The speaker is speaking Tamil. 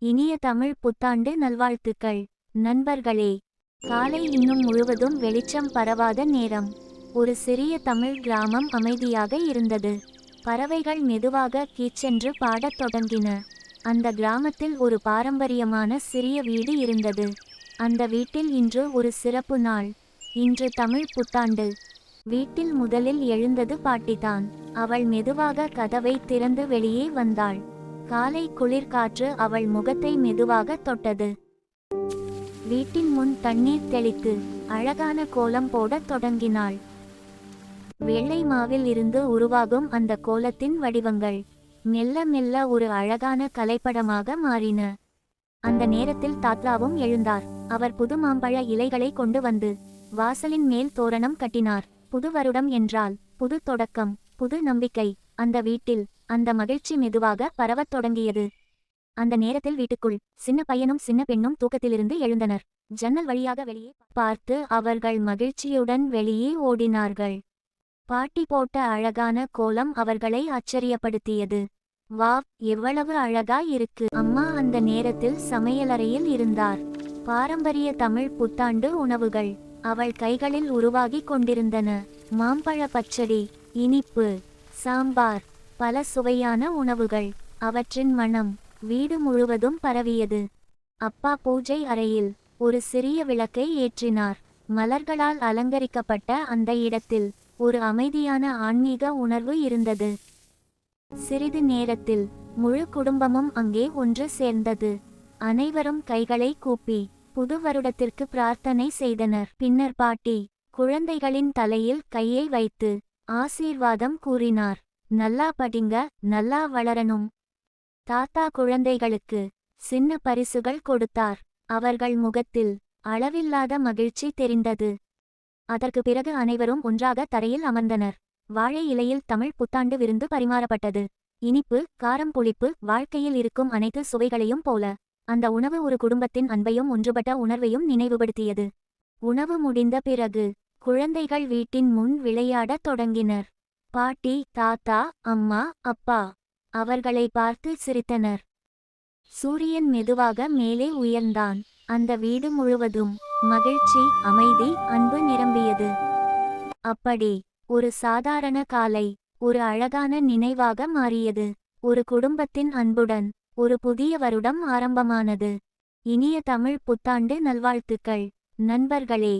இனிய தமிழ் புத்தாண்டு நல்வாழ்த்துக்கள். நண்பர்களே, காலை இன்னும் முழுவதும் வெளிச்சம் பரவாத நேரம். ஒரு சிறிய தமிழ் கிராமம் அமைதியாக இருந்தது. பறவைகள் மெதுவாக கீச்சென்று பாடத் தொடங்கின. அந்த கிராமத்தில் ஒரு பாரம்பரியமான சிறிய வீடு இருந்தது. அந்த வீட்டில் இன்று ஒரு சிறப்பு நாள். இன்று தமிழ் புத்தாண்டு. வீட்டில் முதலில் எழுந்தது பாட்டிதான். அவள் மெதுவாக கதவை திறந்து வெளியே வந்தாள். காலை குளிர்காற்று அவள் முகத்தை மெதுவாக தொட்டது. வீட்டின் முன் தண்ணீர் தெளித்து அழகான கோலம் போடத் தொடங்கினாள். வெள்ளை மாவில் இருந்து உருவாகும் அந்த கோலத்தின் வடிவங்கள் மெல்ல மெல்ல ஒரு அழகான கலைப்படமாக மாறின. அந்த நேரத்தில் தாத்தாவும் எழுந்தார். அவர் புது மாம்பழ இலைகளை கொண்டு வந்து வாசலின் மேல் தோரணம் கட்டினார். புது வருடம் என்றால் புது தொடக்கம், புது நம்பிக்கை. அந்த வீட்டில் அந்த மகிழ்ச்சி மெதுவாக பரவத் தொடங்கியது. அந்த நேரத்தில் வீட்டுக்குள் சின்ன பையனும் சின்ன பெண்ணும் தூக்கத்திலிருந்து எழுந்தனர். ஜன்னல் வழியாக வெளியே பார்த்து அவர்கள் மகிழ்ச்சியுடன் வெளியே ஓடினார்கள். பாட்டி போட்ட அழகான கோலம் அவர்களை ஆச்சரியப்படுத்தியது. வாவ், எவ்வளவு அழகா இருக்கு அம்மா! அந்த நேரத்தில் சமையலறையில் இருந்தார். பாரம்பரிய தமிழ் புத்தாண்டு உணவுகள் அவள் கைகளில் உருவாகி கொண்டிருந்தன. மாம்பழ பச்சடி, இனிப்பு, சாம்பார், பல சுவையான உணவுகள். அவற்றின் மணம் வீடு முழுவதும் பரவியது. அப்பா பூஜை அறையில் ஒரு சிறிய விளக்கை ஏற்றினார். மலர்களால் அலங்கரிக்கப்பட்ட அந்த இடத்தில் ஒரு அமைதியான ஆன்மீக உணர்வு இருந்தது. சிறிது நேரத்தில் முழு குடும்பமும் அங்கே ஒன்று சேர்ந்தது. அனைவரும் கைகளை கூப்பி புது வருடத்திற்கு பிரார்த்தனை செய்தனர். பின்னர் பாட்டி குழந்தைகளின் தலையில் கையை வைத்து ஆசீர்வாதம் கூறினார். நல்லா படிங்க, நல்லா வளரணும். தாத்தா குழந்தைகளுக்கு சின்ன பரிசுகள் கொடுத்தார். அவர்கள் முகத்தில் அளவில்லாத மகிழ்ச்சி தெரிந்தது. அதற்கு பிறகு அனைவரும் ஒன்றாக தரையில் அமர்ந்தனர். வாழை இலையில் தமிழ் புத்தாண்டு விருந்து பரிமாறப்பட்டது. இனிப்பு, காரம், புளிப்பு, வாழ்க்கையில் இருக்கும் அனைத்து சுவைகளையும் போல அந்த உணவு ஒரு குடும்பத்தின் அன்பையும் ஒன்றுபட்ட உணர்வையும் நினைவுபடுத்தியது. உணவு முடிந்த பிறகு குழந்தைகள் வீட்டின் முன் விளையாடத் தொடங்கினர். பாட்டி, தாத்தா, அம்மா, அப்பா அவர்களை பார்த்து சிரித்தனர். சூரியன் மெதுவாக மேலே உயர்ந்தான். அந்த வீடு முழுவதும் மகிழ்ச்சி, அமைதி, அன்பு நிரம்பியது. அப்படி ஒரு சாதாரண காலை ஒரு அழகான நினைவாக மாறியது. ஒரு குடும்பத்தின் அன்புடன் ஒரு புதிய வருடம் ஆரம்பமானது. இனிய தமிழ் புத்தாண்டு நல்வாழ்த்துக்கள் நண்பர்களே.